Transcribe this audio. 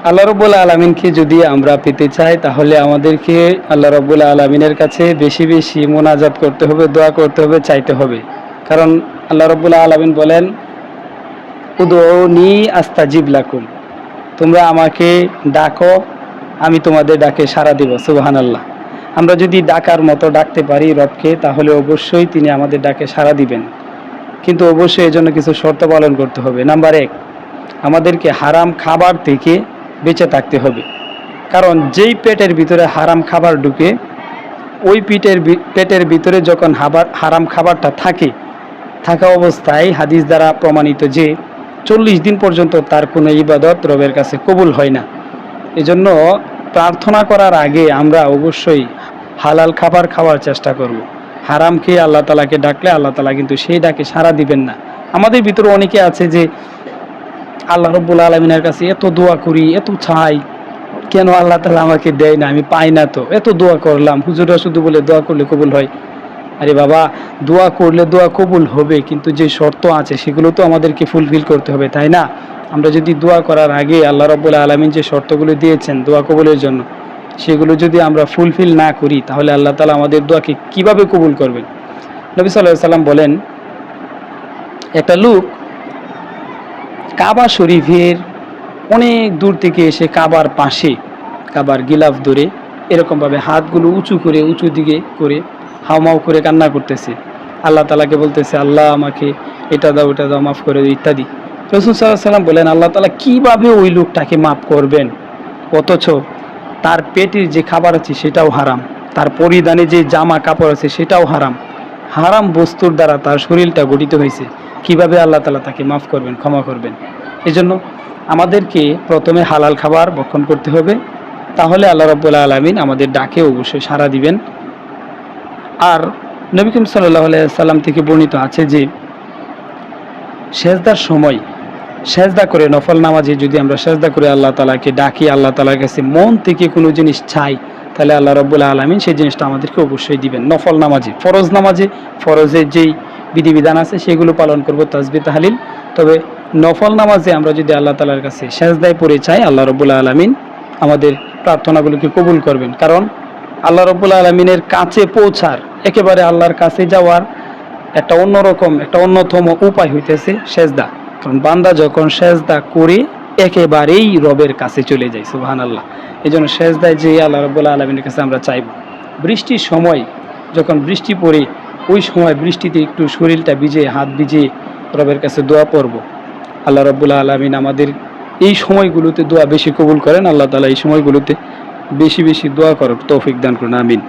আল্লাহ রাব্বুল আলামিনকে যদি আমরা পেতে চাই তাহলে আমাদেরকে আল্লাহ রাব্বুল আলামিনের কাছে বেশি বেশি মোনাজাত করতে হবে, দোয়া করতে হবে, চাইতে হবে। কারণ আল্লাহ রাব্বুল আলামিন বলেন, উদউনি আস্তাজিব লাকুম, তোমরা আমাকে ডাকো, আমি তোমাদের ডাকে সাড়া দিব। সুবহানাল্লাহ। আমরা যদি ডাকার মতো ডাকতে পারি রবকে, তাহলে অবশ্যই তিনি আমাদের ডাকে সাড়া দিবেন। কিন্তু অবশ্যই এর জন্য কিছু শর্ত পালন করতে হবে। নাম্বার ১, আমাদেরকে হারাম খাবার থেকে বেঁচে থাকতে হবে। কারণ যেই পেটের ভিতরে হারাম খাবার ঢুকে, ওই পেটের ভিতরে যখন হারাম খাবারটা থাকা অবস্থায় হাদিস দ্বারা প্রমাণিত যে 40 দিন পর্যন্ত তার কোনো ইবাদত রবের কাছে কবুল হয় না। এজন্য প্রার্থনা করার আগে আমরা অবশ্যই হালাল খাবার খাওয়ার চেষ্টা করব। হারাম খেয়ে আল্লাহ তালাকে ডাকলে আল্লাহ তালা কিন্তু সেই ডাকে সাড়া দিবেন না। আমাদের ভিতরে অনেকে আছে যে আল্লাহ রব্বুল আলমিনের কাছে এত দোয়া করি, এত চাই, কেন আল্লাহ তালা আমাকে দেয় না, আমি পাই না, তো এত দোয়া করলাম, হুজুররা শুধু বলে দোয়া করলে কবুল হয়। আরে বাবা, দোয়া করলে দোয়া কবুল হবে, কিন্তু যে শর্ত আছে সেগুলো তো আমাদেরকে ফুলফিল করতে হবে, তাই না? আমরা যদি দোয়া করার আগে আল্লাহ রাব্বুল আলামিন যে শর্তগুলো দিয়েছেন দোয়া কবুলের জন্য, সেগুলো যদি আমরা ফুলফিল না করি তাহলে আল্লাহ তাআলা আমাদের দোয়াকে কিভাবে কবুল করবেন? নবী সাল্লাল্লাহু আলাইহি সাল্লাম বলেন, একটা লোক কাবা শরীফের অনেক দূর থেকে এসে কাবার পাশে, কাবার গিলাফ ধরে এরকমভাবে হাতগুলো উঁচু দিকে করে হাউমাউ করে কান্না করতেছে, আল্লাহ তালাকে বলতেছে, আল্লাহ আমাকে এটা দাও, ওটা দাও, মাফ করে দিও ইত্যাদি। রাসূল সাল্লাল্লাহু আলাইহি সাল্লাম বলেন, আল্লাহ তাআলা কিভাবে ওই লোকটাকে মাফ করবেন? অথচ তার পেটের যে খাবার আছে সেটাও হারাম, তার পরিধানে যে জামা কাপড় আছে সেটাও হারাম, হারাম বস্তুর দ্বারা তার শরীরটা গঠিত হয়েছে। কিভাবে আল্লাহ তাআলা তাকে মাফ করবেন, ক্ষমা করবেন? এজন্য আমাদেরকে প্রথমে হালাল খাবার ভক্ষণ করতে হবে, তাহলে আল্লাহ রাব্বুল আলামিন আমাদের ডাকে অবশ্যই সাড়া দিবেন। আর নবী করিম সাল্লাল্লাহু আলাইহি সাল্লাম থেকে বর্ণিত আছে যে সেজদার সময় সেজদা করে, নফল নামাজে যদি আমরা সেজদা করে আল্লাহ তাআলাকে ডাকি, আল্লাহ তাআলার কাছে মন থেকে কোনো জিনিস চাই, তাহলে আল্লাহ রাব্বুল আলামিন সেই জিনিসটা আমাদেরকে অবশ্যই দিবেন। নফল নামাজে, ফরজের যেই বিধিবিধান আছে সেগুলো পালন করব, তাসবিহ তাহলিল। তবে নফল নামাজে আমরা যদি আল্লাহ তাআলার কাছে সেজদায় পড়ে চাই, আল্লাহ রাব্বুল আলামিন আমাদের প্রার্থনাগুলোকে কবুল করবেন। কারণ আল্লাহ রাব্বুল আলামিনের কাছে পৌঁছার, একেবারে আল্লাহর কাছে যাওয়ার একটা অন্যতম উপায় হইতেছে সেজদা। কারণ বান্দা যখন সেজদা করে একেবারেই রবের কাছে চলে যায়, সুবহানাল্লাহ। এই জন্য সেজদায় যে আল্লাহ রাব্বুল আলামিনের কাছে আমরা চাইব। বৃষ্টির সময় যখন বৃষ্টি পড়ে, ওই সময় বৃষ্টিতে একটু শরীরটা ভিজে, হাত ভিজে রবের কাছে দোয়া পড়ব। আল্লাহ রাব্বুল আলামিন আমাদের এই সময়গুলোতে দোয়া বেশি কবুল করেন। আল্লাহ তাআলা এই সময়গুলোতে বেশি বেশি দোয়া করার তৌফিক দান করুন, আমিন।